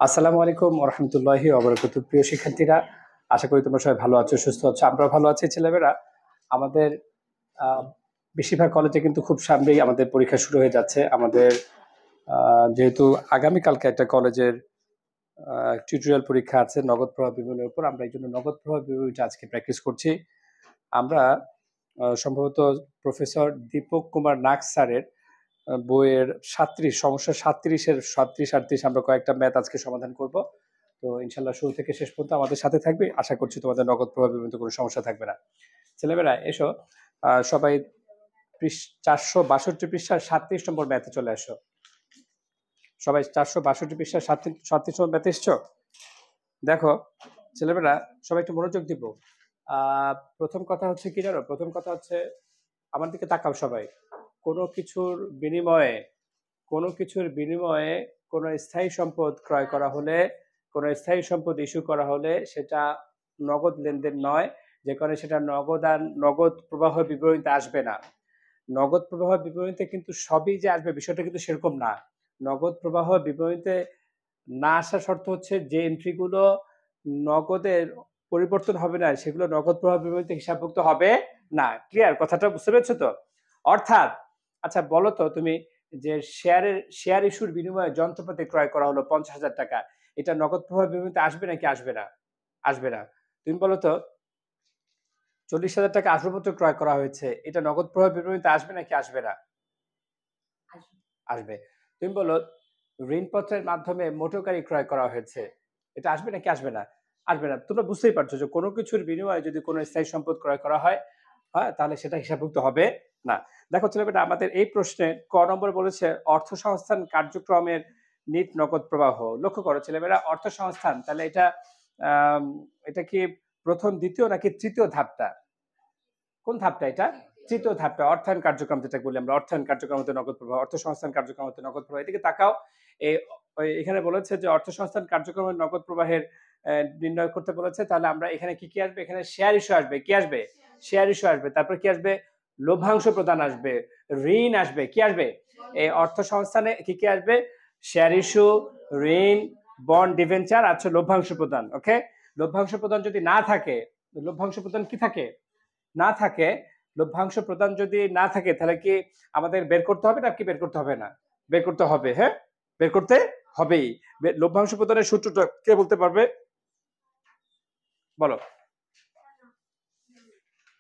আসসালামু আলাইকুম রহমতুল্লাহি ওবরাকাত। প্রিয় শিক্ষার্থীরা, আশা করি তোমরা সবাই ভালো আছো, সুস্থ আছো। আমরা ভালো আছি। ছেলেমেয়েরা, আমাদের আহ, বেশিরভাগ কলেজে কিন্তু খুব সামনেই আমাদের পরীক্ষা শুরু হয়ে যাচ্ছে। আমাদের যেহেতু আগামীকালকে একটা কলেজের টিউটোরিয়াল পরীক্ষা আছে নগদ প্রবাহ বিবরণের উপর, আমরা এই জন্য নগদ প্রবাহ বিবরণীটা আজকে প্র্যাকটিস করছি। আমরা সম্ভবত প্রফেসর দীপক কুমার নাগ স্যারের বইয়ের 37 সমস্যা 37-এর 37-38 আমরা কয়েকটা ম্যাথ আজকে সমাধান করব। তো ইনশাল্লাহ শুরু থেকে শেষ পর্যন্ত আমাদের সাথে থাকবে। আশা করছি তোমাদের নগদ প্রভাব বিবরণীতে কোনো সমস্যা থাকবে না। ছেলেমেয়েরা এসো, সবাই 462 পৃষ্ঠার 37 নম্বর ম্যাথে চলে আসো। সবাই 462 পৃষ্ঠার 37 নম্বর ম্যাথে এসছো। দেখো ছেলেমেয়েরা, সবাই একটু মনোযোগ দিব। প্রথম কথা হচ্ছে কি জানো, প্রথম কথা হচ্ছে আমার দিকে তাকাও সবাই। কোনো কিছুর বিনিময়ে কোনো কিছুর বিনিময়ে কোনো স্থায়ী সম্পদ ক্রয় করা হলে, কোনো স্থায়ী সম্পদ ইস্যু করা হলে সেটা নগদ লেনদেন নয়, যে কারণে সেটা নগদ প্রবাহ বিবরণীতে আসবে না। নগদ প্রবাহ বিবরণীতে কিন্তু সবই যে আসবে বিষয়টা কিন্তু সেরকম না। নগদ প্রবাহ বিবরণীতে না আসার শর্ত হচ্ছে যে এন্ট্রিগুলো নগদের পরিবর্তন হবে না সেগুলো নগদ প্রবাহ বিবরণীতে হিসাবভুক্ত হবে না। ক্লিয়ার? কথাটা বুঝতে পেরেছো তো? অর্থাৎ আচ্ছা বলো তো তুমি, যে শেয়ার ইস্যুর বিনিময়ে যন্ত্রপাতি ক্রয় করা হলো 50,000 টাকা, এটা নগদ প্রবাহ বিবরণীতে আসবে নাকি আসবে না? আসবে না। তুমি বলো তো, 40,000 টাকা আসবাবপত্র ক্রয় করা হয়েছে, এটা নগদ প্রবাহ বিবরণীতে আসবে নাকি আসবে না? আসবে। তুমি বলো, ঋণপত্রের মাধ্যমে মোটর গাড়ি ক্রয় করা হয়েছে, এটা আসবে নাকি আসবে না? আসবে না। তোমরা বুঝতেই পারছো যে কোনো কিছুর বিনিময়ে যদি কোনো স্থায়ী সম্পদ ক্রয় করা হয়, হ্যাঁ, তাহলে সেটা হিসাবভুক্ত হবে না। দেখো ছেলেমেয়েরা, আমাদের এই প্রশ্নে ক নম্বর বলেছে অর্থ সংস্থান কার্যক্রমের নিট নগদ প্রবাহ। লক্ষ্য করো ছেলেমেয়েরা, অর্থ সংস্থান তাহলে এটা আহ এটা কি প্রথম, দ্বিতীয় নাকি তৃতীয় ধাপটা? কোন ধাপটা এটা? তৃতীয় ধাপটা। অর্থায়ন কার্যক্রম যেটা বলি আমরা, অর্থায়ন কার্যক্রম হতে নগদ প্রবাহ, অর্থ সংস্থান কার্যক্রম হতে নগদ প্রবাহ। এদিকে তাকাও। এখানে বলেছে যে অর্থ সংস্থান কার্যক্রমের নগদ প্রবাহের নির্ণয় করতে বলেছে। তাহলে আমরা এখানে কি কি আসবে? এখানে শেয়ার ইস্যু আসবে। কি আসবে? শেয়ার ইস্যু আসবে। তারপর কি আসবে? লভ্যাংশ প্রদান আসবে, ঋণ আসবে। কি আসবে? এই অর্থ সংস্থানে কি কি আসবে? শেয়ার ইস্যু, ঋণ, বন্ড, ডিভেঞ্চার, আচ্ছা লভ্যাংশ প্রদান। ওকে, লভ্যাংশ প্রদান যদি না থাকে, লভ্যাংশ প্রদান কি থাকে? না থাকে। লভ্যাংশ প্রদান যদি না থাকে তাহলে কি আমাদের বের করতে হবে না কি বের করতে হবে না? বের করতে হবে। হ্যাঁ, বের করতে হবেই। লভ্যাংশ প্রদানের সূত্রটা কে বলতে পারবে? বলো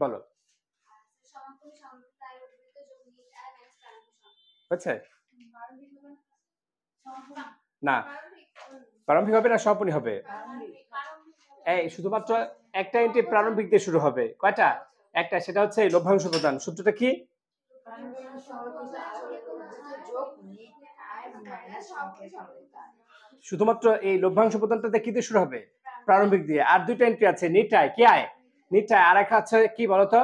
বলো। হচ্ছে না, প্রারম্ভিক হবে না সমাপনী হবে? এই শুধুমাত্র একটা এন্ট্রি প্রারম্ভিক দিয়ে শুরু হবে। কয়টা? একটা, সেটা হচ্ছে লভ্যাংশ প্রদান। সূত্রটা কি? শুধুমাত্র এই লভ্যাংশ প্রদানটাতে কি দিয়ে শুরু হবে? প্রারম্ভিক দিয়ে। আর দুইটা এন্ট্রি আছে, নিটায়। কি আয়? নিটায়। আর একটা আছে কি বলতো?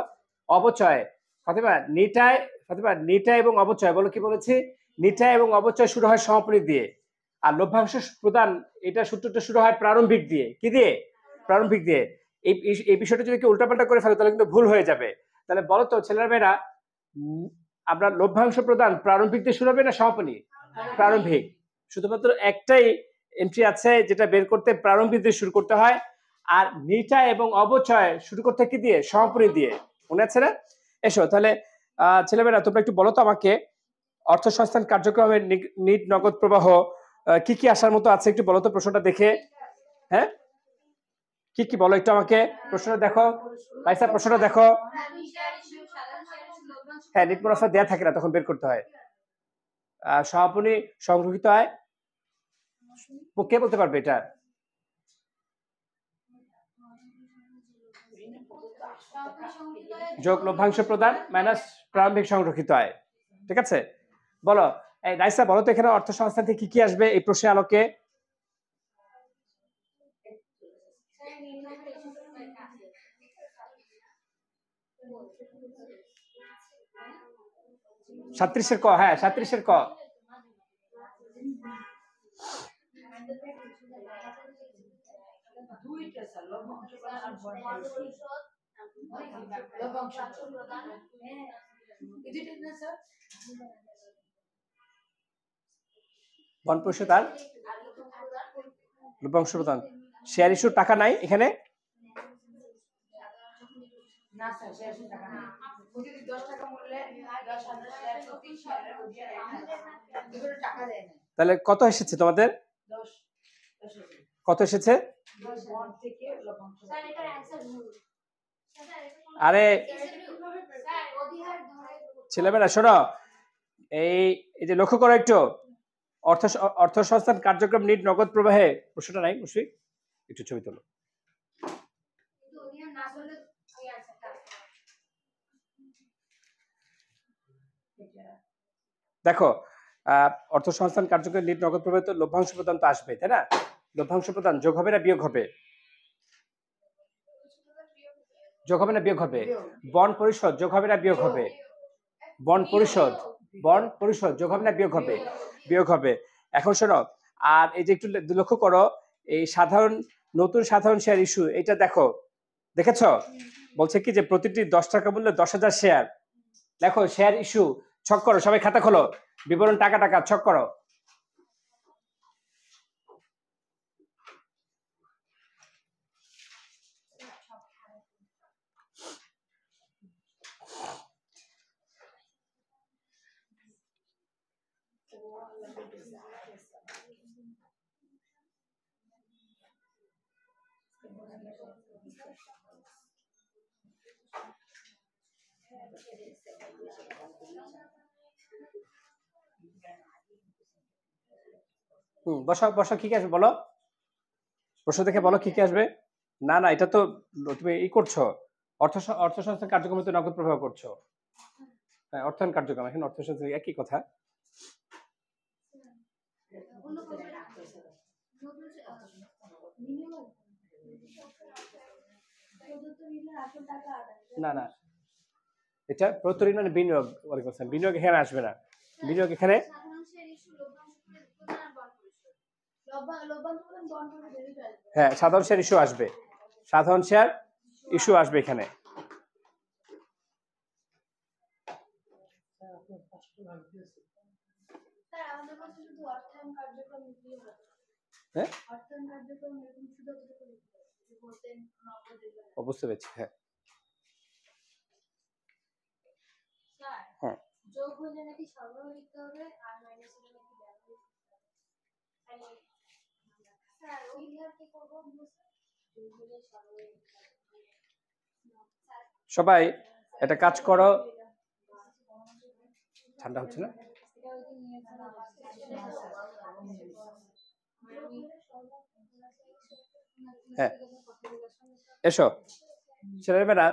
অবচয়। ফাতেমা, নিটায়, ফাতেমা নিটায় এবং অবচয় বলো। কি বলেছি? নিটায় এবং অবচয় শুরু হয় সমাপনী দিয়ে। আর লভ্যাংশ প্রদান, এটা সূত্রটা শুরু হয় প্রারম্ভিক দিয়ে। কি দিয়ে? প্রারম্ভিক দিয়ে। এই এই বিষয়টা যদি কেউ উল্টাপাল্টা করে ফেলে তাহলে কিন্তু ভুল হয়ে যাবে। তাহলে বলো তো ছেলেমেয়েরা, আমরা লভ্যাংশ প্রদান প্রারম্ভিক দিয়ে শুরু হবে না সমাপনী? প্রারম্ভিক। শুধুমাত্র একটাই এন্ট্রি আছে যেটা বের করতে প্রারম্ভিক দিয়ে শুরু করতে হয়। আর নিটায় এবং অবচয় শুরু করতে কি দিয়ে? সমাপনী দিয়ে। মনে আছে না? এসো তাহলে ছেলেমেয়েরা, তোমরা একটু বলো তো আমাকে, অর্থ সংস্থান কার্যক্রমের নিট নগদ প্রবাহ কি কি আসার মতো আছে একটু বলো তো প্রশ্নটা দেখে। হ্যাঁ, কি কি বলো একটু আমাকে। প্রশ্নটা দেখো ভাইসা, প্রশ্নটা দেখো। হ্যাঁ, নিট মুনাফা দেয়া থাকে না, তখন বের করতে হয়। সমাপনী সংগ্রহিত হয়, কে বলতে পারবে এটা? যোগ লভ্যাংশ প্রদান মাইনাস প্রারম্ভিক সংরক্ষিত আয়। ঠিক আছে, বলো। এই রাইসা বলো তো এখানে অর্থ সংস্থান থেকে কি কি আসবে এই প্রশ্নের আলোকে? 37-এর ক। হ্যাঁ, 37-এর ক। বন্ড পরিশোধ আর লভ্যাংশ প্রদান শেয়ার ইস্যুর টাকা নাই এখানে। তাহলে কত এসেছে তোমাদের? কত এসেছে? আরে ছেলেমেয়েরা শোনো, এই যে লক্ষ্য করো একটু, অর্থ সংস্থান কার্যক্রম নিট নগদ প্রবাহে প্রশ্নটা নাই মুশফিক, একটু ছবি তোলো। দেখো অর্থ সংস্থান কার্যক্রম নিট নগদ প্রবাহে তো লভ্যাংশ প্রদান তো আসবে, তাই না? লভ্যাংশ প্রদান যোগ হবে না বিয়োগ হবে? যোগ হবে না বিয়োগ হবে? বন্ড পরিশোধ যোগ হবে না বিয়োগ হবে? বন্ড পরিশোধ যোগ হবে না বিয়োগ হবে? বিয়োগ হবে। এখন শোনো, আর এই যে একটু লক্ষ্য করো, এই নতুন সাধারণ শেয়ার ইস্যু, এটা দেখো, দেখেছো? বলছে কি যে প্রতিটি 10 টাকা মূল্যে 10,000 শেয়ার। দেখো শেয়ার ইস্যু, ছক করো, সবাই খাতা খোলো, বিবরণ টাকা টাকা ছক করো। বসো বসো, কি কি আসবে বলো, প্রশ্ন দেখে বলো কি কি আসবে। না না, এটা তো তুমি করছো, অর্থ সংস্থান কার্যক্রমে তো নগদ প্রবাহ করছো। হ্যাঁ, অর্থায়ন কার্যক্রম, এখন অর্থ সংস্থান একই কথা। না না, এটা প্রত্যয় মানে বিনিয়োগ, বিনিয়োগ এখানে আসবে না, বিনিয়োগ এখানে। হ্যাঁ, সাধারণ শেয়ার ইস্যু আসবে, সাধারণ শেয়ার ইস্যু আসবে এখানে। হ্যাঁ, বুঝতে পেরেছি। হ্যাঁ হ্যাঁ, যোগ হলে নাকি সরবরাহ লিখতে হবে আর মাইনাস হলে নাকি ব্যবহার লিখতে হবে। স্যার ওই ধার কি করব? যোগ হলে সরবরাহ লিখতে হবে। সবাই একটা কাজ করো, ঠান্ডা হচ্ছে না? হ্যাঁ, এসো ছেলেমেয়েরা,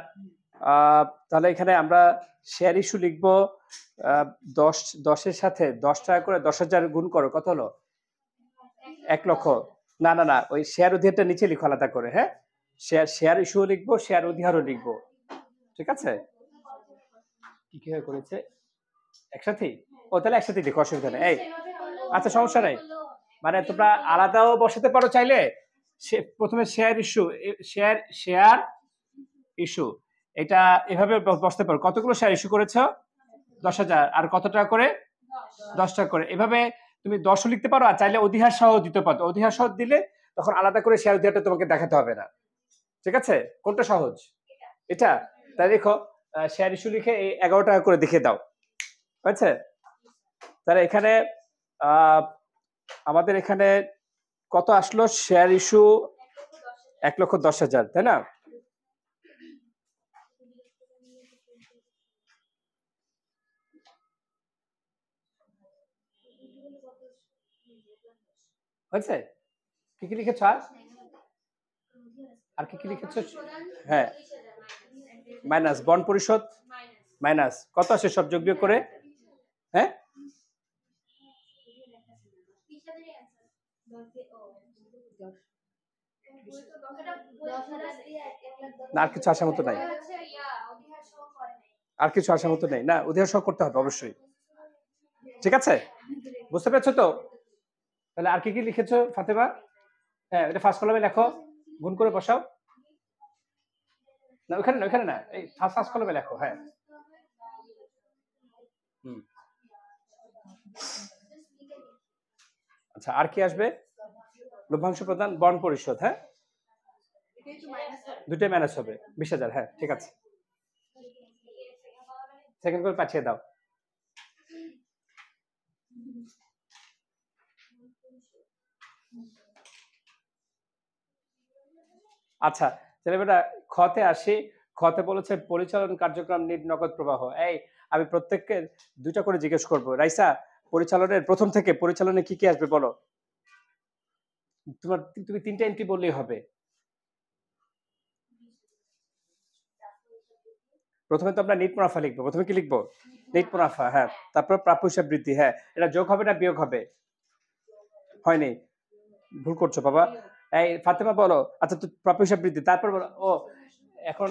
তাহলে এখানে আমরা শেয়ার ইস্যু লিখবো 10-10-এর সাথে 10 টাকা করে 10,000 গুণ করো, কত হলো? 1 লক্ষ। না না না, ওই শেয়ার অধিহারটা নিচে লিখো আলাদা করে। হ্যাঁ, শেয়ার ইস্যু লিখবো, শেয়ার অধিহারও লিখবো, ঠিক আছে? কি কি হয়ে করেছে একসাথেই? ও তাহলে একসাথে লিখো, অসুবিধা নেই। এই আচ্ছা, সমস্যা নাই, মানে তোমরা আলাদাও বসাতে পারো চাইলে। প্রথমে শেয়ার ইস্যু, শেয়ার ইস্যু, এটা এভাবে বসতে পারো। কতগুলো শেয়ার ইস্যু করেছো? 10,000। আর কত টাকা করে? 10 টাকা করে। এভাবে তুমি 10ও লিখতে পারো, আর চাইলে অধিহার সহ দিতে পারো। অধিহার সহ দিলে তখন আলাদা করে শেয়ার অধিহারটা তোমাকে দেখাতে হবে না, ঠিক আছে? কোনটা সহজ? এটা। তাই দেখো, শেয়ার ইস্যু লিখে এই 11 টাকা করে দেখিয়ে দাও, বুঝছে? তাহলে এখানে আমাদের এখানে কত আসলো? শেয়ার ইস্যু 1,10,000, তাই না? হয়েছে? কি কি লিখেছ? আর কি কি লিখেছ? হ্যাঁ, মাইনাস বন্ড পরিশোধ, মাইনাস কত আসে সব যোগ বিয়োগ করে? হ্যাঁ, না আর কিছু আসার মতো নাই, আর কিছু আসার মতো নেই। না, অধিহার সহ করতে হবে অবশ্যই, ঠিক আছে? বুঝতে পেরেছো তো? তাহলে আর কি কি লিখেছো ফাতেমা? হ্যাঁ, এটা ফার্স্ট কলামে লেখো, গুণ করে বসাও। না ওখানে না, ওখানে না, এই ফার্স্ট কলামে লেখো। হ্যাঁ, আচ্ছা, আর কি আসবে? লভ্যাংশ প্রদান, বন্ড পরিশোধ, হ্যাঁ দুটোই ম্যানেজ হবে 20,000। হ্যাঁ ঠিক আছে, সেকেন্ড করে পাঠিয়ে দাও। আচ্ছা তাহলে বেটা খতে আসি। খতে বলেছে পরিচালন কার্যক্রম নিট নগদ প্রবাহ। এই আমি প্রত্যেককে দুইটা করে জিজ্ঞেস করব। রাইসা, পরিচালনের প্রথম থেকে পরিচালনে কি কি আসবে বলো। তোমার তুমি তিনটা এন্ট্রি বললেই হবে। প্রথমে তো আমরা নিট মুনাফা লিখবো। প্রথমে কি লিখবো? নিট মুনাফা, হ্যাঁ। তারপর প্রাপ্য হিসাব বৃদ্ধি, হ্যাঁ। এটা যোগ হবে না বিয়োগ হবে? হয়নি, ভুল করছো বাবা। এই ফাতেমা বলো। আচ্ছা তো প্রাপ্য হিসাব বৃদ্ধি, তারপর বলো। ও এখন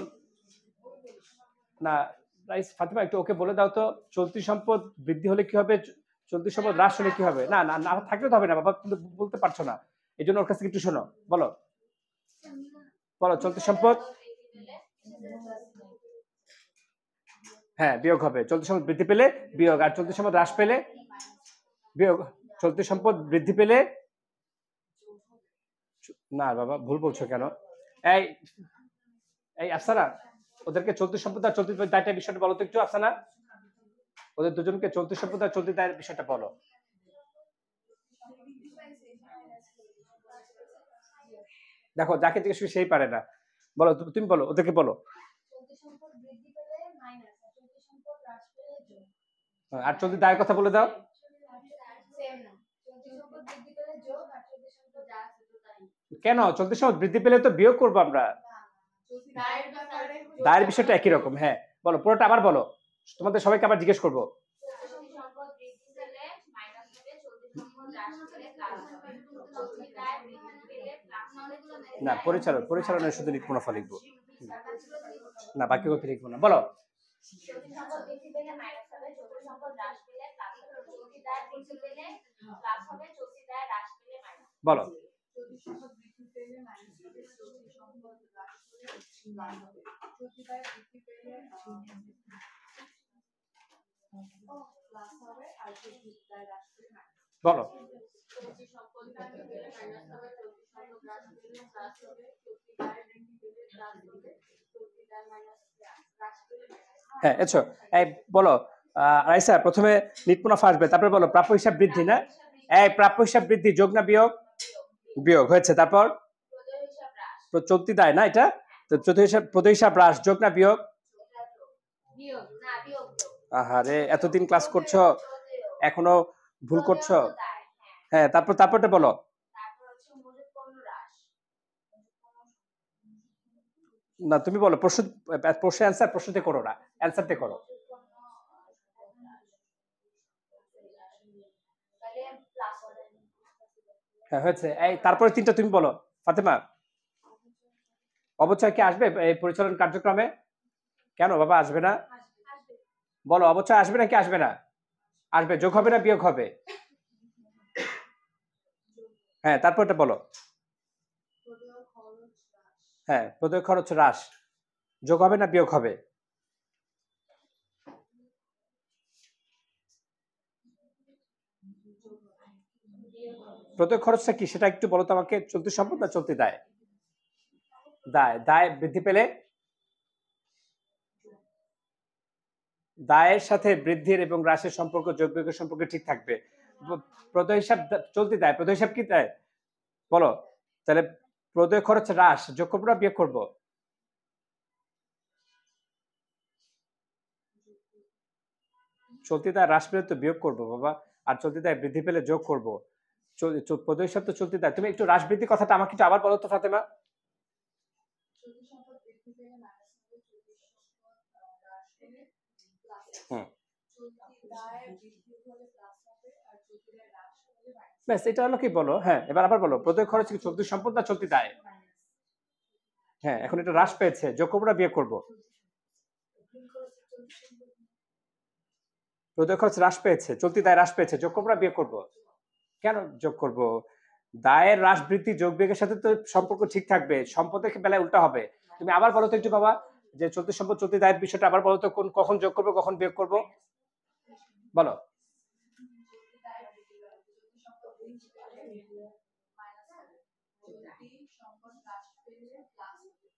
না রাইস, ফাতেমা একটু ওকে বলে দাও তো চলতি সম্পদ বৃদ্ধি হলে কি হবে, চলতি সম্পদ হ্রাস হলে কি হবে। না না না থাকলে তো হবে না বাবা, তুমি বলতে পারছো না, এই জন্য ওর কাছ থেকে একটু শোনো। বলো বলো চলতি সম্পদ, হ্যাঁ বিয়োগ হবে। চলতি সম্পদ বৃদ্ধি পেলে বিয়োগ, আর চলতি সম্পদ হ্রাস পেলে বিয়োগ। চলতি সম্পদ বৃদ্ধি পেলে, না বাবা ভুল বলছো কেন। এই এই আফসানা, ওদেরকে চলতি সম্পদ আর চলতি দায়টার বিষয়টা বলো তো একটু। আফসানা, ওদের দুজনকে চলতি সম্পদ আর চলতি দায়ের বিষয়টা বলো। দেখো যাকে জিজ্ঞেস করি সেই পারে না। বলো তুমি বলো, ওদেরকে বলো। আর চলতি দায়ের কথা বলে দাও। কেন চলতি সম্পদ বৃদ্ধি পেলে তো বিয়োগ করবো আমরা। দায়ের বিষয়টা একই রকম, হ্যাঁ। বলো পুরোটা আবার বলো, তোমাদের সবাইকে আবার জিজ্ঞেস করবো। না পরিচালনের শুধু নিট মুনাফা লিখবো, না বাকি কথা লিখবো না। বলো বলো বলো। হ্যাঁ এসো, এই বলো রাইসা, প্রথমে নিট মুনাফা আসবে, তারপরে বলো প্রাপ্য হিসাব বৃদ্ধি। না এই প্রাপ্য হিসাব বৃদ্ধি যোগ না বিয়োগ? বিয়োগ হয়েছে। তারপর চলতি দায় না এটা, তো প্রতি হিসাব হ্রাস যোগ না বিয়োগ? আহারে এতদিন ক্লাস করছো এখনো ভুল করছো। হ্যাঁ তারপরটা বলো। না তুমি বলো, প্রশ্ন অ্যান্সার প্রশ্নতে করো না, অ্যান্সারতে করো। হ্যাঁ হয়েছে। এই তারপরে তিনটা তুমি বলো ফাতেমা। অবচয় কি আসবে এই পরিচালন কার্যক্রমে? কেন বাবা আসবে না? বলো অবচয় আসবে নাকি আসবে না? আসবে। যোগ হবে না বিয়োগ হবে? হ্যাঁ তারপরটা বলো। হ্যাঁ প্রদেয় খরচ হ্রাস, যোগ হবে না বিয়োগ হবে? প্রদেয় খরচটা কি সেটা একটু বলো তো আমাকে। চলতি সম্পদ না চলতি দায়? দায় বৃদ্ধি পেলে, দায়ের সাথে বৃদ্ধির এবং হ্রাসের সম্পর্ক যোগ বিয়োগের সম্পর্ক ঠিক থাকবে। প্রদেয় হিসাব চলতি দায়, প্রদেয় হিসাব কি দায় বলো। তাহলে প্রদেয় খরচ হ্রাস যোগ করবো না বিয়োগ করবো? চলতি দায় হ্রাস পেলে তো বিয়োগ করবো বাবা, আর চলতি দায় বৃদ্ধি পেলে যোগ করবো। প্রদেয় হিসাব তো চলতি দায়। তুমি একটু হ্রাস বৃদ্ধি কথাটা আমাকে একটু আবার বলো তো ফাতেমা। ব্যাস এটা হলো কি বলো। হ্যাঁ এবার আবার বলো, প্রদেয় খরচ কি চলতি সম্পদ না চলতি দায়? হ্যাঁ এখন এটা হ্রাস পেয়েছে, যোগ করবো না বিয়োগ করবো? প্রদেয় খরচ হ্রাস পেয়েছে, চলতি দায় হ্রাস পেয়েছে, যোগ করবো না বিয়োগ করবো? কেন যোগ করব? দায়ের হ্রাস বৃদ্ধি যোগ বিয়োগের সাথে তো সম্পর্ক ঠিক থাকবে, সম্পদের বেলায় উল্টা হবে। তুমি আবার বলো তো একটু বাবা, যে চলতি সম্পদ চলতি দায়ের বিষয়টা আবার বলো তো, কখন যোগ করবো কখন বিয়োগ করবো বলো। চলতি সম্পদ হ্রাস পেলে প্লাস হবে,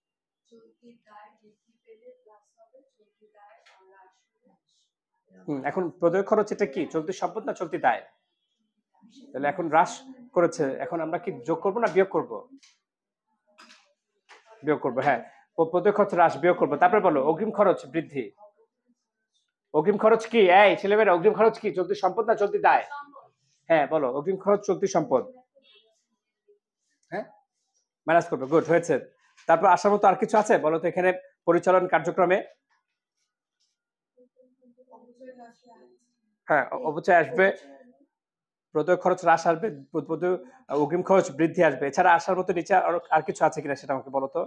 চলতি দায় বৃদ্ধি পেলে প্লাস হবে, চলতি দায় হ্রাস পেলে। এখন প্রদেয় খরচ এটা কি চলতি সম্পদ না চলতি দায়? তাহলে এখন হ্রাস করেছে, এখন আমরা কি যোগ করব না বিয়োগ করব? বিয়োগ করব, হ্যাঁ। প্রদেয় খরচ হ্রাস বিয়োগ করব। তারপরে বলো অগ্রিম খরচ বৃদ্ধি। অগ্রিম খরচ কি? এই ছেলেমেয়েরা, অগ্রিম খরচ কি চলতি সম্পদ না চলতি দায়? হ্যাঁ বলো, অগ্রিম খরচ চলতি সম্পদ। হ্যাঁ, মাইনাস করবে, গুড হয়েছে। তারপর আসার মতো আর কিছু আছে বলো তো এখানে পরিচালন কার্যক্রমে? হ্যাঁ, অপচয় আসবে, প্রদেয় খরচ হ্রাস আসবে, অগ্রিম খরচ বৃদ্ধি আসবে। এছাড়া আসার মতো নিচে আর কিছু আছে কিনা সেটা আমাকে বলো তো।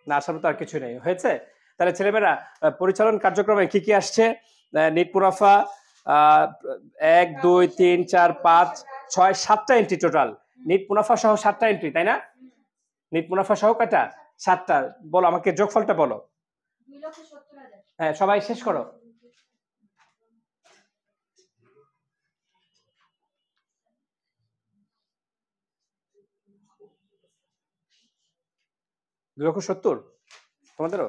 না, আসার মতো আর কিছু নেই, হয়েছে। তাহলে ছেলেমেয়েরা পরিচালন কার্যক্রমে কি কি আসছে? নেট মুনাফা 1 2 3 4 5 6 7টা এন্ট্রি টোটাল। নেট মুনাফা সহ 7টা এন্ট্রি, তাই না? নেট মুনাফা সহ কয়টা? 7টা। বলো আমাকে যোগফলটা বলো। 2,70,000। হ্যাঁ, সবাই শেষ করো। দুই লক্ষ 70 তোমাদেরও?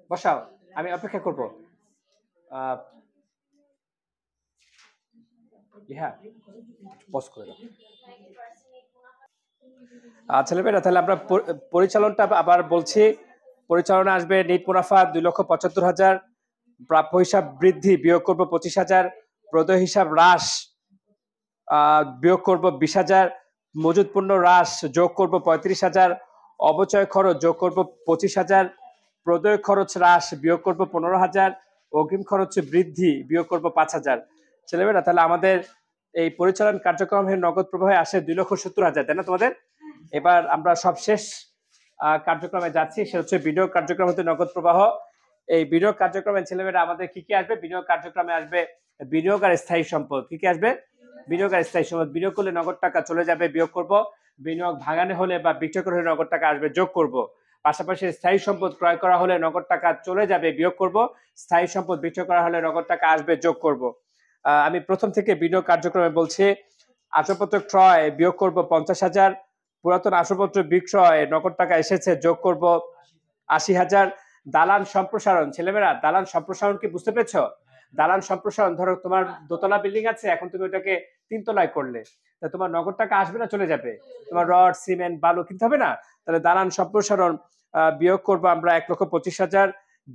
বসাও, আমি অপেক্ষা করব। হ্যাঁ, পজ করে দাও। ছেলেমেয়েরা, তাহলে আমরা পরিচালনটা আবার বলছি। পরিচালনা আসবে নেট মুনাফা 2,75,000, প্রাপ্য হিসাব বৃদ্ধি বিয়োগ করব 25,000, প্রদেয় হিসাব হ্রাস বিয়োগ করব 20,000, মজুদ পণ্য হ্রাস যোগ করব 35,000, অবচয় খরচ যোগ করব 25,000, প্রদেয় খরচ হ্রাস বিয়োগ করব 15,000, অগ্রিম খরচ বৃদ্ধি বিয়োগ করব 5,000। ছেলেমেয়েরা, তাহলে আমাদের এই পরিচালন কার্যক্রমের নগদ প্রবাহে আসে 2,70,000, তাই না তোমাদের? এবার আমরা সবশেষ কার্যক্রমে যাচ্ছি, সে হচ্ছে বিনিয়োগ কার্যক্রম হতে নগদ প্রবাহ। এই বিনিয়োগ কার্যক্রমে ছেলেমেয়েরা আমাদের কি কি আসবে? বিনিয়োগ কার্যক্রমে আসবে বিনিয়োগ আর স্থায়ী সম্পদ। কি কি আসবে? বিনিয়োগ আর স্থায়ী সম্পদ। বিনিয়োগ করলে নগদ টাকা চলে যাবে, বিয়োগ করব। বিনিয়োগ ভাঙানো হলে বা বিক্রয় করা হলে নগদ টাকা আসবে, যোগ করব। পাশাপাশি স্থায়ী সম্পদ ক্রয় করা হলে নগদ টাকা চলে যাবে, বিয়োগ করব। স্থায়ী সম্পদ বিক্রয় করা হলে নগদ টাকা আসবে, যোগ করব। আমি প্রথম থেকে বিনিয়োগ কার্যক্রমে বলছি। আসবাবপত্র ক্রয় বিয়োগ করব 50,000, পুরাতন আসবাবপত্র বিক্রয় নগদ টাকা এসেছে, যোগ করব 80,000। দালান সম্প্রসারণ, ছেলেমেয়েরা দালান সম্প্রসারণ কি বুঝতে পেরেছ? দালান সম্প্রসারণ, ধরো তোমার দোতলা বিল্ডিং আছে, এখন তুমি ওটাকে 3 তলায় করলে, তা তোমার নগদ টাকা আসবে না চলে যাবে? তোমার রড সিমেন্ট বালু কিনতে হবে না? তাহলে দালান সম্প্রসারণ বিয়োগ করবো আমরা 1,25,000।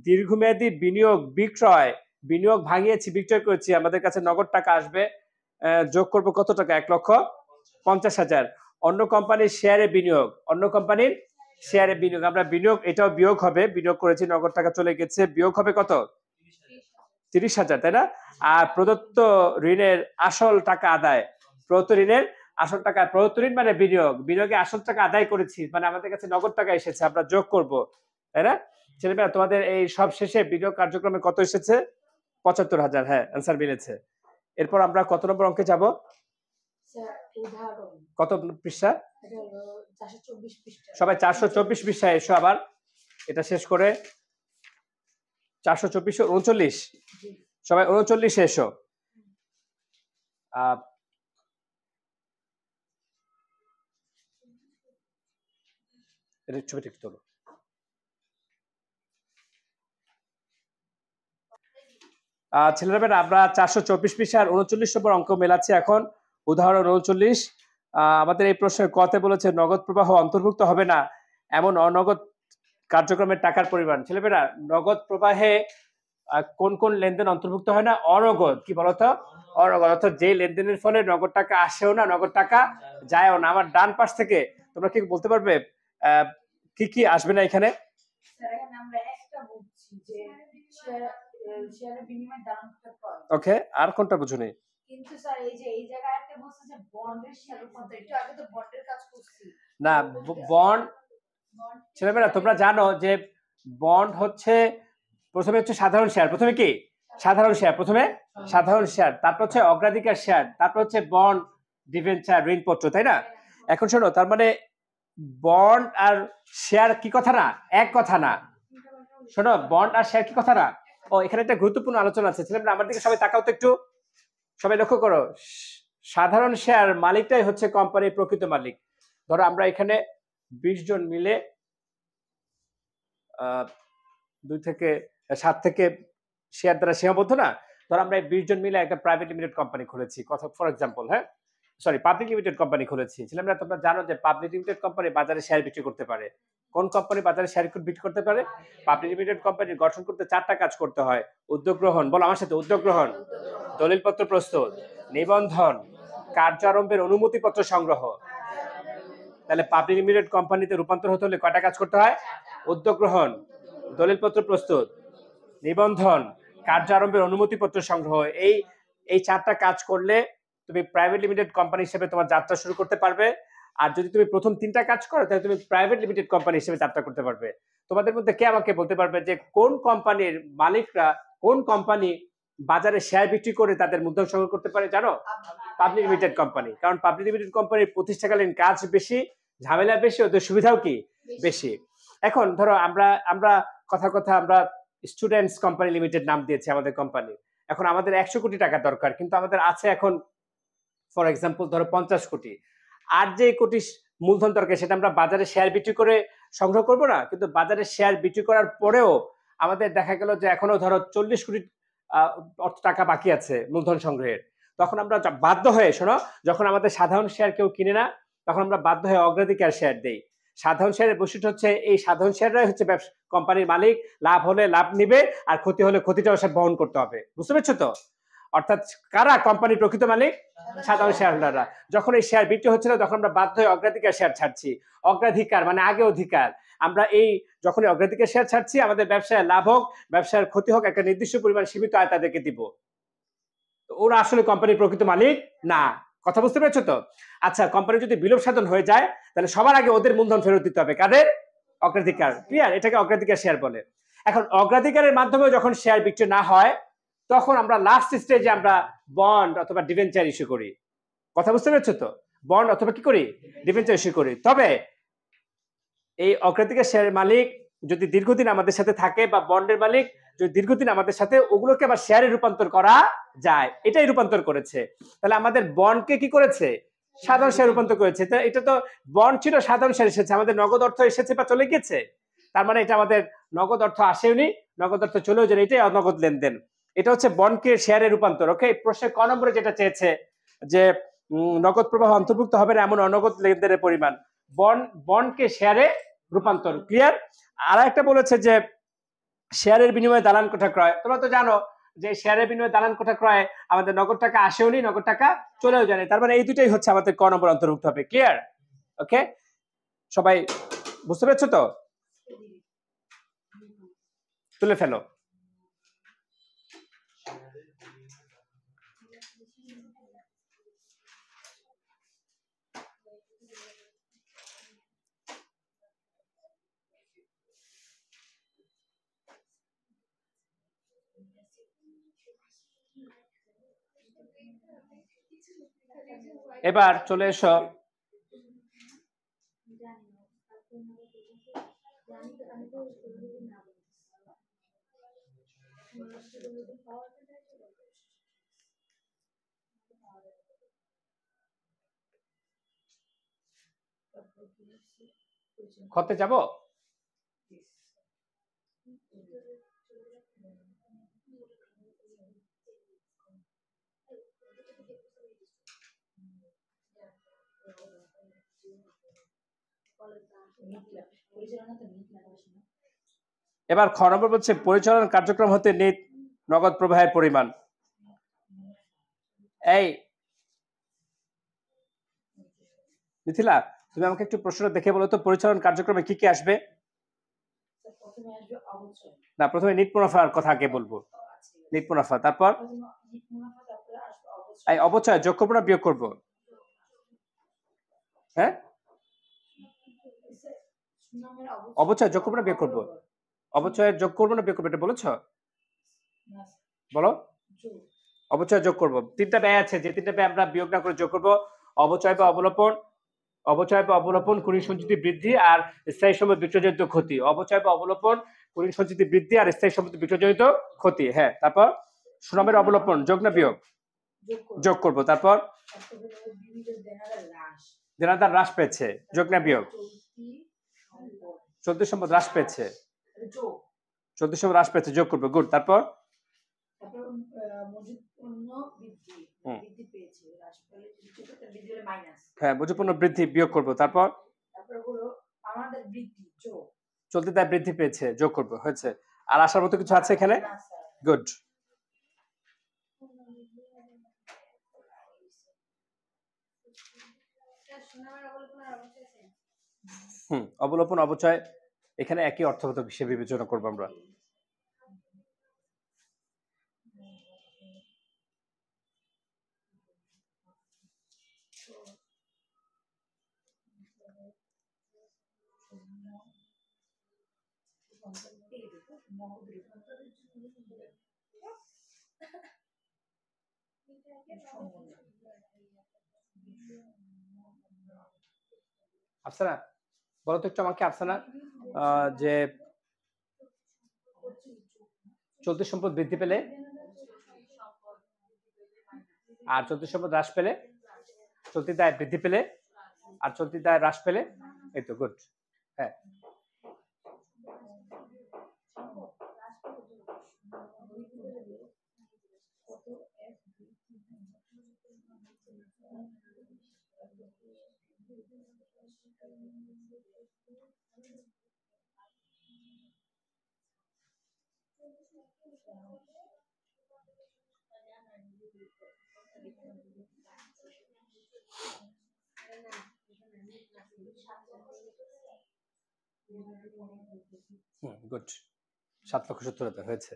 দীর্ঘমেয়াদী বিনিয়োগ বিক্রয়, বিনিয়োগ ভাঙিয়েছি বিক্রয় করেছি, আমাদের কাছে নগদ টাকা আসবে, যোগ করব কত টাকা? 1,50,000। অন্য কোম্পানির শেয়ারে বিনিয়োগ, অন্য কোম্পানির শেয়ারে বিনিয়োগ, আমরা বিনিয়োগ, এটাও বিয়োগ হবে, বিনিয়োগ করেছি নগদ টাকা চলে গেছে, বিয়োগ হবে কত? 30,000, তাই না? আর প্রদত্ত ঋণের আসল টাকা আদায়, প্রদত্ত ঋণের আসল টাকা, প্রদত্ত ঋণ মানে বিনিয়োগ, বিনিয়োগে আসল টাকা আদায় করেছি মানে আমাদের কাছে নগদ টাকা এসেছে, আমরা যোগ করব, তাই না? ছেলেমেয়েরা, তোমাদের এই সব শেষে বিনিয়োগ কার্যক্রমে কত এসেছে? 75,000। হ্যাঁ, অ্যান্সার মিলেছে। এরপর আমরা কত নম্বর অঙ্কে যাব? কত পৃষ্ঠা? সবাই 424 পৃষ্ঠায় এসো। আবার এটা শেষ করে 424 39, সবাই 39 এসো। ছবিটা একটু তোলো। ছেলেরা, আমরা 424 পৃষ্ঠার 39 নম্বর অঙ্ক মেলাচ্ছি এখন। উদাহরণ 39। আমাদের এই প্রশ্নে কতে বলেছে নগদ প্রবাহ অন্তর্ভুক্ত হবে না এমন অনগদ কার্যক্রমের টাকার পরিমাণ। ছেলেমেয়েরা, নগদ প্রবাহে কোন কোন লেনদেন অন্তর্ভুক্ত হয় না? অনগদ। কি বলতো? অনগদ, অর্থাৎ যে লেনদেনের ফলে নগদ টাকা আসেও না, নগদ টাকা যায়ও না। আমার ডান পাশ থেকে তোমরা কি বলতে পারবে কি কি আসবে না এখানে? ওকে, আর কোনটা বুঝুনি? কিন্তু স্যার এই যে এই জায়গায় একটা বলছে যে বন্ডের শেয়ার রূপান্তর, একটু আগে তো বন্ডের কাজ করছি না। বন্ড, ছেলেমেয়েরা তোমরা জানো যে বন্ড হচ্ছে প্রথমে হচ্ছে সাধারণ শেয়ার, প্রথমে কি সাধারণ শেয়ার, প্রথমে সাধারণ শেয়ার, তারপর হচ্ছে অগ্রাধিকার শেয়ার, তারপর হচ্ছে বন্ড ডিবেঞ্চার ঋণপত্র, তাই না? এখন শোনো, তার মানে বন্ড আর শেয়ার কি কথা না? এক কথা না। শোনো, বন্ড আর শেয়ার কি কথা না? ও, এখানে একটা গুরুত্বপূর্ণ আলোচনা আছে ছেলেমেয়েরা, আমার দিকে সবাই তাকাও তো একটু। সবাই লক্ষ্য করো, সাধারণ শেয়ার মালিকটাই হচ্ছে কোম্পানির প্রকৃত মালিক। ধরো আমরা এখানে 20 জন মিলে 2 থেকে 7 থেকে শেয়ার দ্বারা সীমাবদ্ধ না। ধরো আমরা 20 জন মিলে একটা প্রাইভেট লিমিটেড কোম্পানি খুলেছি, কথা ফর এক্সাম্পল, হ্যাঁ সরি পাবলিক লিমিটেড কোম্পানি খুলেছি। ছিলাম না, তোমরা জানো যে পাবলিক লিমিটেড কোম্পানি বাজারে শেয়ার বিক্রি করতে পারে। কোন কোম্পানি বাজারে শেয়ার বিক্রি করতে পারে? পাবলিক লিমিটেড কোম্পানি গঠন করতে 4টা কাজ করতে হয়। উদ্যোগ গ্রহণ, বলো আমার সাথে, উদ্যোগ গ্রহণ, দলিলপত্র প্রস্তুত, নিবন্ধন, কার্য আরম্ভের অনুমতিপত্র সংগ্রহ। তাহলে পাবলিক লিমিটেড কোম্পানিতে রূপান্তর হতে হলে কয়টা কাজ করতে হয়? উদ্যোগ গ্রহণ, দলিলপত্র প্রস্তুত, নিবন্ধন, কার্য আরম্ভের অনুমতিপত্র সংগ্রহ। এই 4টা কাজ করলে তুমি প্রাইভেট লিমিটেড কোম্পানি হিসেবে তোমার যাত্রা শুরু করতে পারবে। আর যদি তুমি প্রথম 3টা কাজ করো তাহলে তুমি প্রাইভেট লিমিটেড কোম্পানি হিসেবে যাত্রা করতে পারবে। তোমাদের মধ্যে কে আমাকে বলতে পারবে যে কোন কোম্পানির মালিকরা, কোন কোম্পানি বাজারে শেয়ার বিক্রি করে তাদের মূলধন সংগ্রহ করতে পারে? জানো? Public limited company. কারণ পাবলিক লিমিটেড কোম্পানির প্রতিষ্ঠাকালীন কাজ বেশি, ঝামেলা বেশি, ওদের সুবিধাও কি বেশি। এখন ধরো আমরা কথা আমরা স্টুডেন্টস কোম্পানি লিমিটেড নাম দিয়েছি আমাদের কোম্পানি। এখন আমাদের 100 কোটি টাকা দরকার, কিন্তু আমাদের আছে এখন ফর এক্সাম্পল ধরো 50 কোটি। আর যে কোটি মূলধন দরকার সেটা আমরা বাজারে শেয়ার বিক্রি করে সংগ্রহ করব না, কিন্তু বাজারে শেয়ার বিক্রি করার পরেও আমাদের দেখা গেল যে এখনো ধরো 40 কোটি টাকা বাকি আছে মূলধন সংগ্রহের। তখন আমরা বাধ্য হয়ে, শোনো, যখন আমাদের সাধারণ শেয়ার কেউ কিনে না তখন আমরা বাধ্য হয়ে অগ্রাধিকার শেয়ার দেই। সাধারণ শেয়ারের বৈশিষ্ট্য হচ্ছে এই সাধারণ শেয়াররাই হচ্ছে কোম্পানির মালিক, লাভ হলে লাভ নিবে আর ক্ষতি হলে ক্ষতিটাও সে বহন করতে হবে। বুঝতে পেরেছো তো? অর্থাৎ কারা কোম্পানির প্রকৃত মালিক? সাধারণ শেয়ার হোল্ডাররা। যখন এই শেয়ার বিক্রি হচ্ছে না তখন আমরা বাধ্য হয়ে অগ্রাধিকার শেয়ার ছাড়ছি। অগ্রাধিকার মানে আগে অধিকার। আমরা এই যখন অগ্রাধিকার শেয়ার ছাড়ছি, আমাদের ব্যবসায় লাভ হোক ব্যবসার ক্ষতি হোক, একটা নির্দিষ্ট পরিমাণ সীমিত আয় তাদেরকে দিব। ওরা আসলে কোম্পানির প্রকৃত মালিক না। কথা বুঝতে পেরেছো তো? আচ্ছা, কোম্পানি যদি বিলোপ সাধন হয়ে যায় তাহলে সবার আগে ওদের মূলধন ফেরত দিতে হবে। কাদের? অগ্রাধিকার। ক্লিয়ার? এটাকে অগ্রাধিকার শেয়ার বলে। এখন অগ্রাধিকারের মাধ্যমে যখন শেয়ার বিক্রি না হয় তখন আমরা লাস্ট স্টেজে আমরা বন্ড অথবা ডিবেঞ্চার ইস্যু করি। কথা বুঝতে পেরেছো তো? বন্ড অথবা কি করি? ডিবেঞ্চার ইস্যু করি। তবে এই অগ্রাধিকার শেয়ারের মালিক যদি দীর্ঘদিন আমাদের সাথে থাকে বা বন্ডের মালিক যদি দীর্ঘদিন আমাদের সাথে, ওগুলোকে আবার শেয়ারে রূপান্তর করা যায়। এটাই রূপান্তর করেছে। তাহলে আমাদের বন্ডকে কি করেছে? সাধারণ শেয়ার রূপান্তর করেছে। এটা তো বন্ড ছিল, সাধারণ শেয়ার এসেছে, আমাদের নগদ অর্থ এসেছে বা চলে গেছে। তার মানে এটা আমাদের নগদ অর্থ আসেওনি, নগদ অর্থ চলেও যায়, এটাই অনগদ লেনদেন। এটা হচ্ছে বন্ডকে শেয়ারে রূপান্তর। ওকে, প্রশ্নের ক নম্বরে যেটা চেয়েছে যে নগদ প্রবাহ অন্তর্ভুক্ত হবে না এমন অনগদ লেনদেনের পরিমাণ, বন্ডকে শেয়ারে রূপান্তর। ক্লিয়ার? আর একটা বলেছে যে শেয়ারের বিনিময়ে দালান কোঠা ক্রয়। তোমরা তো জানো যে শেয়ারের বিনিময়ে দালান কোঠা ক্রয় আমাদের নগদ টাকা আসেওনি, নগদ টাকা চলেও যায়। তার মানে এই দুটাই হচ্ছে আমাদের ক নম্বর অন্তর্ভুক্ত হবে। ক্লিয়ার? ওকে, সবাই বুঝতে পেরেছো তো? তুলে ফেলো। এবার চলে এসো খতে যাব। এবার খ নম্বর বলছে পরিচালনা কার্যক্রম হতে নিট নগদ প্রবাহের পরিমাণ। এই মিথিলা, তুমি আমাকে একটু প্রশ্নটা দেখে বলো তো, পরিচালনা কার্যক্রমে কি কি আসবে? না, প্রথমে নিট মুনাফার কথা আগে বলবো। নিট মুনাফা, তারপর এই অবচয় যোগ করবো না বিয়োগ করবো? হ্যাঁ, অবচয় যোগ করবো না বিয়োগ করবো? অবচয় যোগ করবো না বিয়োগ করবো এটা বলেছ? বলো। অবচয় যোগ করবো। 3টা ব্যয় আছে, যে 3টা ব্যয় আমরা বিয়োগ না করে যোগ করবো। অবচয় বা অবলোপন, অবচয় বা অবলোপন, কুড়ি সঞ্চিতি বৃদ্ধি আর স্থায়ী সম্পদ বিক্রয়জনিত ক্ষতি। অবচয় বা অবলোপন, কুড়ি সঞ্চিতি বৃদ্ধি আর স্থায়ী সম্পদ বিক্রয়জনিত ক্ষতি। হ্যাঁ, তারপর সুনামের অবলোপন যোগ না বিয়োগ? যোগ করব, তারপর দেনাদার হ্রাস পেয়েছে, যোগ না বিয়োগ? চলতি সম্পদ হ্রাস পেয়েছে, চলতি সম্পদ হ্রাস পেয়েছে, যোগ করবে, গুড। তারপর হ্যাঁ, মজুত পণ্য বৃদ্ধি, বিয়োগ করব, তারপর চলতি দায় বৃদ্ধি পেয়েছে, যোগ করব, হয়েছে। আর আসার মতো কিছু আছে এখানে? গুড। অবলোপন অবচয় এখানে একই অর্থবোধক হিসেবে বিবেচনা করবো আমরা। আফসানা বলো তো একটু আমাকে, আফসানা, যে চলতি সম্পদ বৃদ্ধি পেলে আর চলতি সম্পদ হ্রাস পেলে, চলতি দায় বৃদ্ধি পেলে আর চলতি দায় হ্রাস পেলে, এই তো, গুড। হ্যাঁ, গুড, 7,70,000 হয়েছে।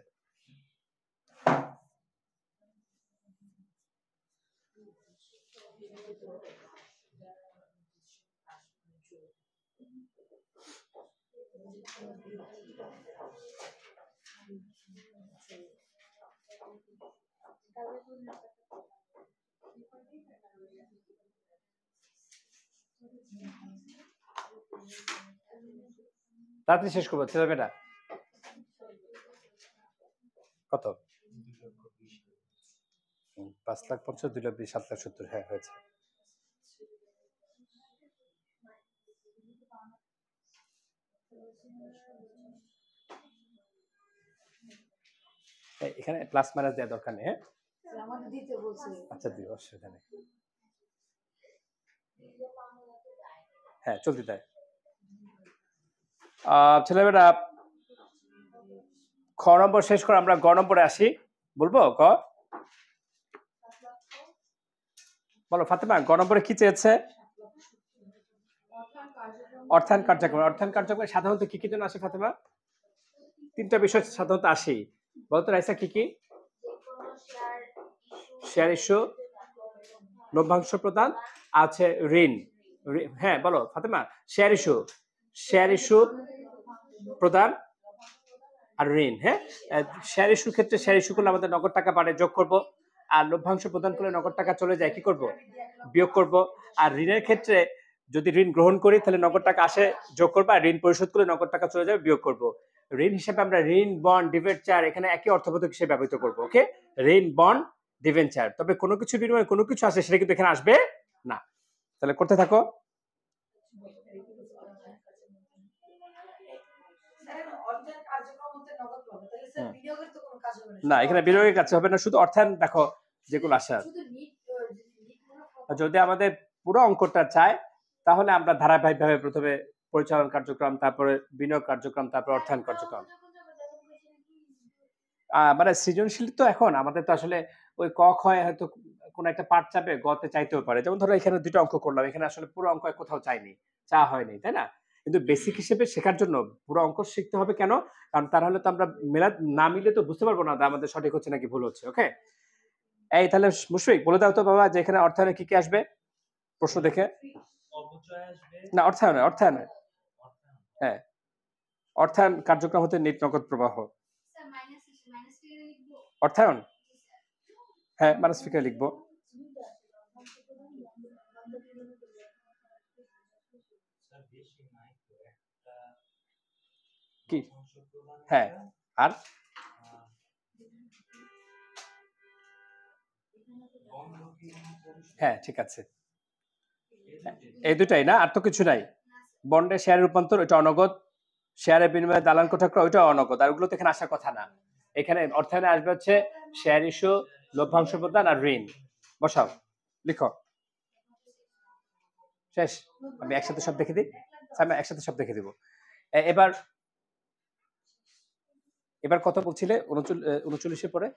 তাড়াতাড়ি শেষ করবো ছেলে বেটা। কত? 5,50,000, 2,20,000, 7,70,000, হ্যাঁ হয়েছে। এখানে প্লাস মাইনাস দেওয়ার দরকার নেই। হ্যাঁ, আচ্ছা দিও, অসুবিধা নেই। হ্যাঁ, চলতি দায়। ছেলেমেয়েরা খ নম্বর শেষ করে আমরা গ নম্বরে আসি। বলবো গ? বলো ফাতেমা, গ নম্বরে কি চেয়েছে? অর্থায়ন কার্যক্রম। অর্থায়ন কার্যক্রমে সাধারণত কি কি জন্য আসে ফাতেমা? 3টা বিষয় সাধারণত আসে। বলতো রাইসা, কি কি? শেয়ার ইস্যু, লভ্যাংশ প্রদান, আছে ঋণ। হ্যাঁ বলো Fatema. Share issue, share issue প্রদান আর ঋণ। হ্যাঁ, শেয়ার ইস্যুর ক্ষেত্রে শেয়ার ইস্যু করলে আমাদের নগদ টাকা বাড়ে, যোগ করব। আর লভ্যাংশ প্রদান করলে নগদ টাকা চলে যায়, কি করব? বিয়োগ করব। আর ঋণের ক্ষেত্রে যদি ঋণ গ্রহণ করি তাহলে নগদ টাকা আসে, যোগ করবো। আর ঋণ পরিশোধ করলে নগদ টাকা চলে যাবে, বিয়োগ করব। ঋণ হিসেবে আমরা ঋণ, বন্ড, ডিবেঞ্চার এখানে একই অর্থবোধক হিসেবে ব্যবহৃত করব। ওকে, ঋণ, বন্ড, ডিবেঞ্চার। তবে কোনো কিছু বিনিময়ে কোনো কিছু আসে সেটা কিন্তু এখানে আসবে না। তাহলে করতে থাকো। না, এখানে বিনিয়োগের কাছে হবে না, শুধু অর্থায়ন দেখো যেগুলো আসে। যদি আমাদের পুরো অঙ্কটা চায় তাহলে আমরা ধারাবাহিকভাবে প্রথমে পরিচালন কার্যক্রম, তারপরে বিনিয়োগ কার্যক্রম, তারপর অর্থায়ন কার্যক্রম। মানে সৃজনশীল তো এখন আমাদের তো আসলে ওই ক খ হয়তো কোন একটা পার্ট চাপে গতে চাইতেও পারে। যেমন ধরো এখানে 2টা অঙ্ক করলাম, এখানে আসলে পুরো অঙ্ক কোথাও চাইনি, চা হয়নি, তাই না? কিন্তু বেসিক হিসেবে শেখার জন্য পুরো অঙ্ক শিখতে হবে। কেন? কারণ তাহলে তো আমরা না মিলে তো বুঝতে পারবো না আমাদের সঠিক হচ্ছে নাকি ভুল হচ্ছে। ওকে, এই তাহলে মুশফিক বলে দাও তো বাবা যে এখানে অর্থায়নে কি কি আসবে প্রশ্ন দেখে। না, অর্থায়নে, অর্থায়নে। হ্যাঁ, অর্থায়ন কার্যক্রম হতে নেট নগদ প্রবাহ। অর্থায়ন, হ্যাঁ মাইনাস ফিগার লিখবো। কি? হ্যাঁ, আর হ্যাঁ ঠিক আছে, এই দুটাই না, আর তো কিছু নাই। বন্ডে শেয়ারের রূপান্তর ওইটা অনগদ, শেয়ারের বিনিময়ে দালান কোঠা ক্রয় ওইটা অনগদ, আর ওগুলো তো এখানে আসার কথা না। এখানে অর্থায়নে আসবে হচ্ছে শেয়ার ইস্যু, লভ্যাংশ প্রদান আর ঋণ। বসাও, লিখো, শেষ। আমি একসাথে সব দেখে দিই, আমি একসাথে সব দেখে দিব। এবার এবার কত বলছিলে? 39 পরে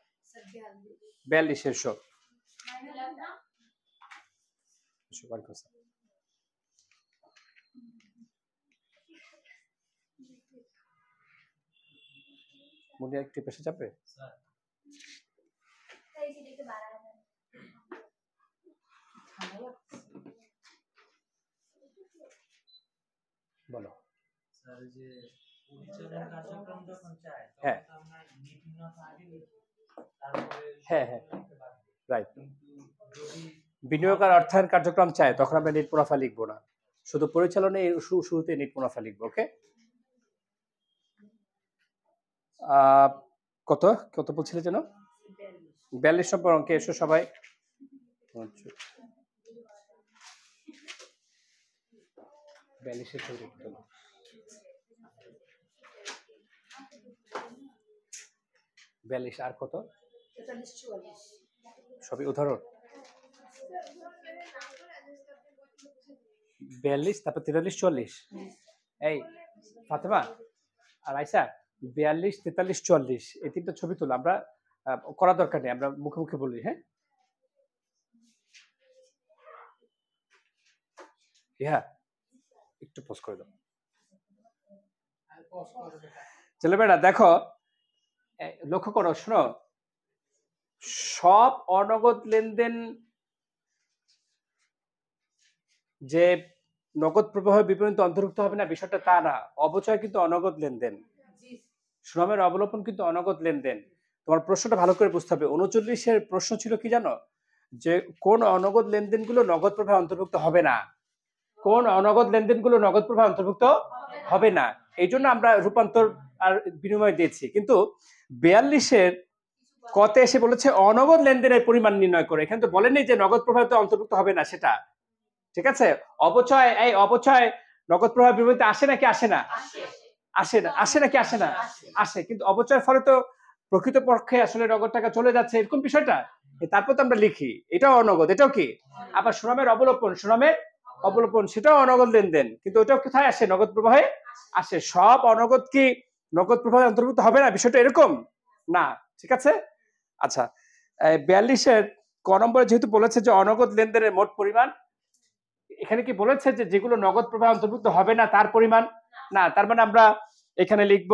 4200 মুনিয়া একটু পেশে যাবে। বলো। স্যার যে পরিচালন কার্যক্রম যখন চাই হ্যাঁ তখন আমরা নিট মুনাফা আগে লিখি, তারপরে হ্যাঁ রাইট। বিনিয়োগ আর অর্থায়ন কার্যক্রম চায় তখন আমরা নেট মুনাফা লিখবো না, শুধু পরিচালনে শুরুতে নেট মুনাফা লিখবো। ওকে, কত কত বলছিলে যেন? 42 নম্বর অঙ্কে এসো সবাই। 42 আর কত? সবই উদাহরণ। 42 তারপর 43 44। এই ফাতেমা আর আয়সা, 42 43 44 এই তিনটা ছবি তুলো, আমরা করার দরকার নেই, আমরা মুখে মুখে বলি। হ্যাঁ হ্যাঁ একটু পোস্ট করে দাও। চলো বেটা দেখো, লক্ষ্য করো, শোনো, সব অনগদ লেনদেন যে নগদ প্রবাহ বিপরীতে অন্তর্ভুক্ত হবে না বিষয়টা তা না। অবচয় কিন্তু অনগদ লেনদেন, শ্রমের অবলোপন কিন্তু অনগদ লেনদেন। তোমার প্রশ্নটা ভালো করে বুঝতে হবে। 39-এর প্রশ্ন ছিল কি জানো, যে কোন অনগদ লেনদেনগুলো নগদ প্রবাহে অন্তর্ভুক্ত হবে না, কোন অনগদ লেনদেনগুলো নগদ প্রবাহে অন্তর্ভুক্ত হবে না। এই জন্য আমরা রূপান্তর আর বিনিময় দিয়েছি। কিন্তু 42-এর কতে এসে বলেছে অনগদ লেনদেনের পরিমাণ নির্ণয় করে, এখানে তো বলেনি যে নগদ প্রবাহে অন্তর্ভুক্ত হবে না সেটা। ঠিক আছে, অবচয়, এই অবচয় নগদ প্রবাহ বিপরীতে আসে নাকি আসে না? আসে না। আসে নাকি আসে না? আসে। কিন্তু অবচয়ের ফলে তো প্রকৃতপক্ষে আসলে নগদ টাকা চলে যাচ্ছে, এরকম বিষয়টা। তারপর তো আমরা লিখি এটাও অনগদ, এটাও কি? আবার শ্রমের অবলোপন, শ্রমের অবলোপন সেটাও অনগদ লেনদেন, কিন্তু ওটাও কোথায় আসে? নগদ প্রবাহে আসে। সব অনগদ কি নগদ প্রবাহে অন্তর্ভুক্ত হবে না, বিষয়টা এরকম না। ঠিক আছে, আচ্ছা। 42-এর ক নম্বরে যেহেতু বলেছে যে অনগদ লেনদেনের মোট পরিমাণ, এখানে কি বলেছে যে যেগুলো নগদ প্রবাহ অন্তর্ভুক্ত হবে না তার পরিমাণ না? তার মানে আমরা এখানে লিখব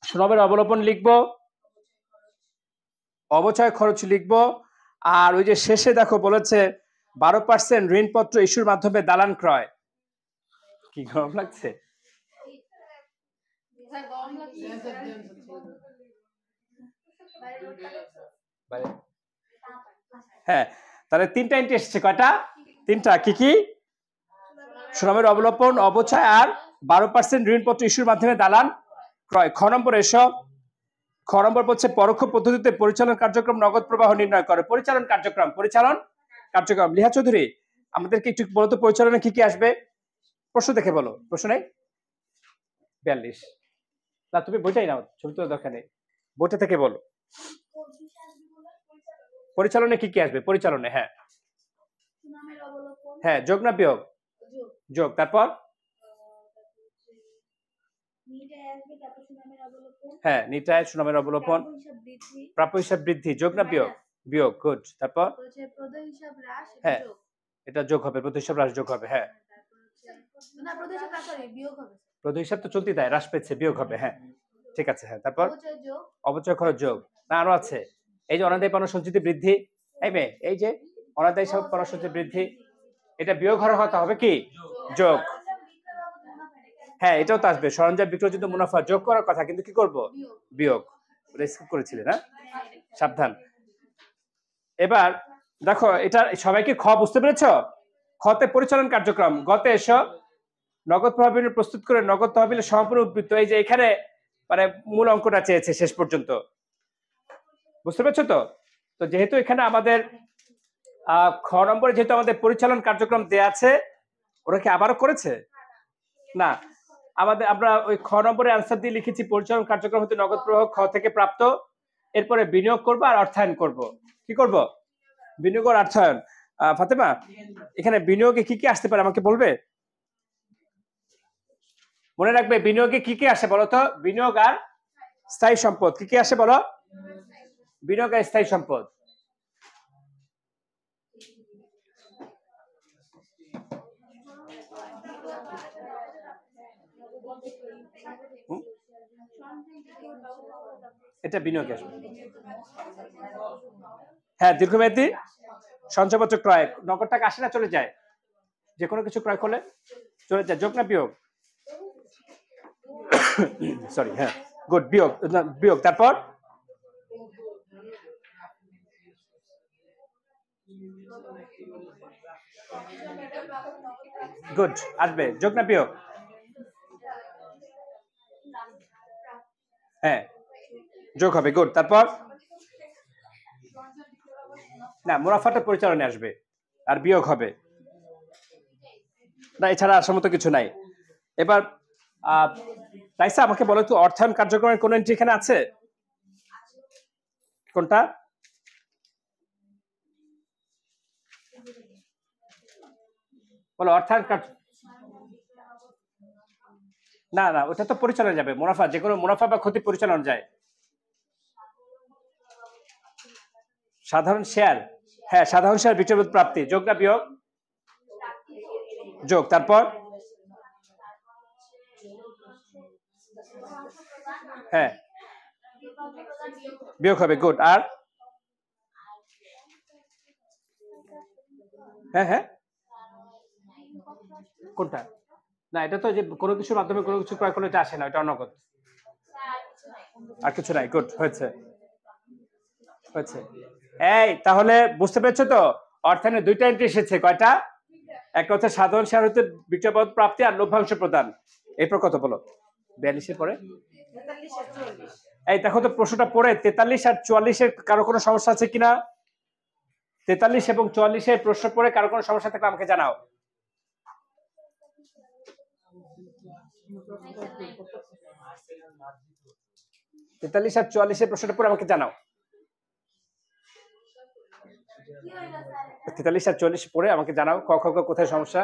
শ্রমের অবলোপন লিখব, অবচয় খরচ লিখব, আর ওই যে শেষে দেখো বলেছে 12% ঋণপত্র ইস্যুর মাধ্যমে দালান ক্রয়। কি গরম লাগছে? হ্যাঁ, তাহলে তিনটা এন্ট্রি এসেছে। কয়টা? তিনটা। কি কি? শ্রমের অবলোপন, অবচয় আর 12% ঋণপত্র ইস্যুর মাধ্যমে দালান ক্রয়। খ নম্বর এসো। খ নম্বর হচ্ছে পরোক্ষ পদ্ধতিতে পরিচালন কার্যক্রম নগদ প্রবাহ নির্ণয় করে। পরিচালন কার্যক্রম, পরিচালন কার্যক্রম। লিহা চৌধুরী আমাদেরকে একটু বলতো পরিচালনে কি কি আসবে? প্রশ্ন দেখে বলো। প্রশ্ন নেই? 42 না, তুমি বইটাই নাও, ছবি তো দরকার নেই, বইটা থেকে বলো পরিচালনে কি কি আসবে। পরিচালনে হ্যাঁ হ্যাঁ, যোগ না বিয়োগ? যোগ। তারপর হ্যাঁ, নিটায় সুনামের অবলোপন, প্রাপ্য হিসাব বৃদ্ধি। যোগ না বিয়োগ? বিয়োগ। গুড। তারপর হ্যাঁ, এটা যোগ হবে, প্রতি হিসাব হ্রাস যোগ হবে। হ্যাঁ, প্রতি হিসাব তো চলতি দেয়, হ্রাস পেয়েছে, বিয়োগ হবে। হ্যাঁ ঠিক আছে। হ্যাঁ, তারপর অবচয় খরচ যোগ। না আরো আছে, এই যে অনাদায়ী পণ্য সঞ্চিতি বৃদ্ধি, এই মেয়ে, এই যে অনাদায়ী পণ্য সঞ্চিতি বৃদ্ধি, এটা বিয়োগ হতে হবে কি? যোগ। হ্যাঁ, এটাও তো আসবে, সরঞ্জাম বিক্রয়যোগ্য মুনাফা যোগ করার কথা, কিন্তু কি করব? বিয়োগ। স্কিপ করেছিলে না, সাবধান। এবার দেখো, এটা সবাইকে খ বুঝতে পেরেছো? খতে পরিচালন কার্যক্রম, গতে এসো নগদ প্রবাহ প্রস্তুত করে নগদ তহবিলের সম্পূর্ণ উদ্বৃত্ত। এই যে এখানে মানে মূল অঙ্কটা চেয়েছে শেষ পর্যন্ত, বুঝতে পেরেছো তো? তো তো যেহেতু এখানে আমাদের খ নম্বরে যেহেতু আমাদের পরিচালন কার্যক্রম দেয়া আছে, ওরা কি আবারও করেছে? না, আমরা ওই খ নম্বরে আনসার দিয়ে লিখেছি পরিচালন কার্যক্রম হতে নগদ প্রবাহ খ থেকে প্রাপ্ত, এরপরে বিনিয়োগ করব আর অর্থায়ন করব। কি করব? বিনিয়োগ আর অর্থায়ন। ফাতেমা, এখানে বিনিয়োগে কি কি আসতে পারে আমাকে বলবে? মনে রাখবে বিনিয়োগে কি কি আসে বলো তো? বিনিয়োগ আর স্থায়ী সম্পদ। কি কি আসে বলো? বিনিয়োগ আর স্থায়ী সম্পদ। এটা বিনিয়োগ আসবে। হ্যাঁ, দীর্ঘমেয়াদী সঞ্চয়পত্র ক্রয়, নগদ টাকা আসে না চলে যায়? যে কোনো কিছু ক্রয় করলে চলে যায়, যোগ না বিয়োগ? সরি, হ্যাঁ, গুড, বিয়োগ। বিয়োগ, তারপর গুড, আসবে, যোগ না বিয়োগ? হ্যাঁ, যোগ হবে, গুড। তারপর না, মুনাফাটা পরিচালনে আসবে আর বিয়োগ হবে না, এছাড়া আসার মতো কিছু নাই। এবার রাইসা আমাকে বলো তো, অর্থায়ন কার্যক্রমের কোন এন্ট্রি এখানে আছে? কোনটা? বলো, অর্থায়ন কার্য। না না, ওটা তো পরিচালনা যাবে, মুনাফা, যে কোনো মুনাফা বা ক্ষতি পরিচালনা যায়। সাধারণ শেয়ার, হ্যাঁ, সাধারণ শেয়ার বিক্রয় প্রাপ্তি, যোগ না বিয়োগ? যোগ। তারপর হ্যাঁ, বিয়োগ হবে, গুড। আর হ্যাঁ হ্যাঁ, কোনটা? না, এটা তো যে কোনো কিছুর মাধ্যমে কোনো কিছু ক্রয় করলে এটা আসে না, এটা অনগদ। আর কিছু নাই, গুড, হয়েছে হয়েছে। এই তাহলে বুঝতে পেরেছো তো, অর্থায়নে দুইটা এন্ট্রি এসেছে, কয়টা? একটা হচ্ছে সাধারণ শেয়ার হতে বিক্রয় প্রাপ্তি আর লভ্যাংশ প্রদান। এরপর কত বলো? 42-এর পরে? এই দেখো তো প্রশ্নটা পড়ে 43 আর 44-এর কারো কোনো সমস্যা আছে কিনা? 43 এবং 44-এর প্রশ্ন পড়ে কারো কোনো সমস্যা থাকলে আমাকে জানাও। 43 আর 44-এর প্রশ্নটা পড়ে আমাকে জানাও। 43 আর 44 পড়ে আমাকে জানাও, ক খ গ কোথায় সমস্যা,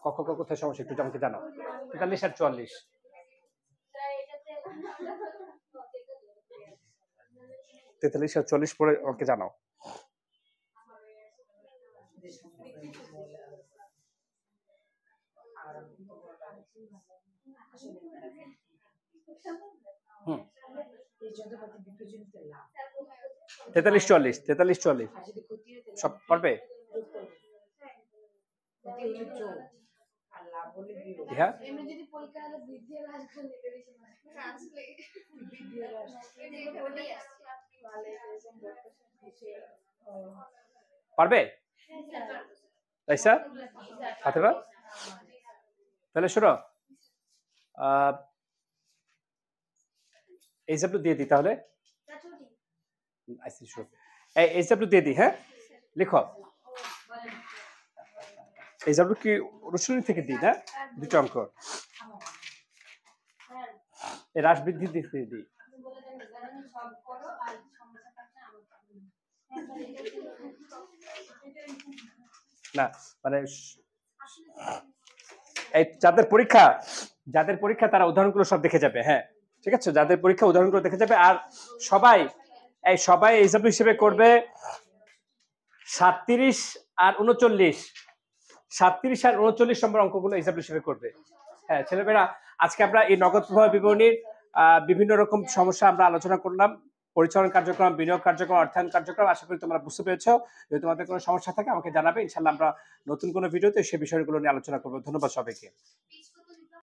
ক খ গ কোথায় সমস্যা একটু আমাকে জানাও। 43 আর 44, 43 আর 44 পড়ে আমাকে জানাও। হুম, 43-44 সব পারবে? হ্যাঁ, পারবে রাইসা, ফাতেমা? তাহলে শোনো, এইচডব্লিউ দিয়ে দিই তাহলে। এইচডব্লিউ দিয়ে দিই, হ্যাঁ, লিখো। এইচডব্লিউ কি অনুশীলনী থেকে দিই না? দুটো অঙ্ক হ্রাস বৃদ্ধি দিয়ে দিই। না মানে এই যাদের পরীক্ষা তারা উদাহরণগুলো সব দেখে যাবে। হ্যাঁ, ঠিক আছে, যাদের পরীক্ষা উদাহরণগুলো দেখে যাবে। আর সবাই এইচডব্লিউ হিসেবে করবে 37 আর 39, 37 আর 39 নম্বর অঙ্কগুলো এইচডব্লিউ হিসেবে করবে। হ্যাঁ ছেলেমেয়েরা, আজকে আমরা এই নগদ প্রবাহ বিবরণীর বিভিন্ন রকম সমস্যা আমরা আলোচনা করলাম। পরিচালন কার্যক্রম, বিনিয়োগ কার্যক্রম, অর্থায়ন কার্যক্রম, আশা করি তোমরা বুঝতে পেরেছো। যদি তোমাদের কোনো সমস্যা থাকে আমাকে জানাবে, ইনশাআল্লাহ আমরা নতুন কোনো ভিডিওতে সেই বিষয়গুলো নিয়ে আলোচনা করবো। ধন্যবাদ সবাইকে।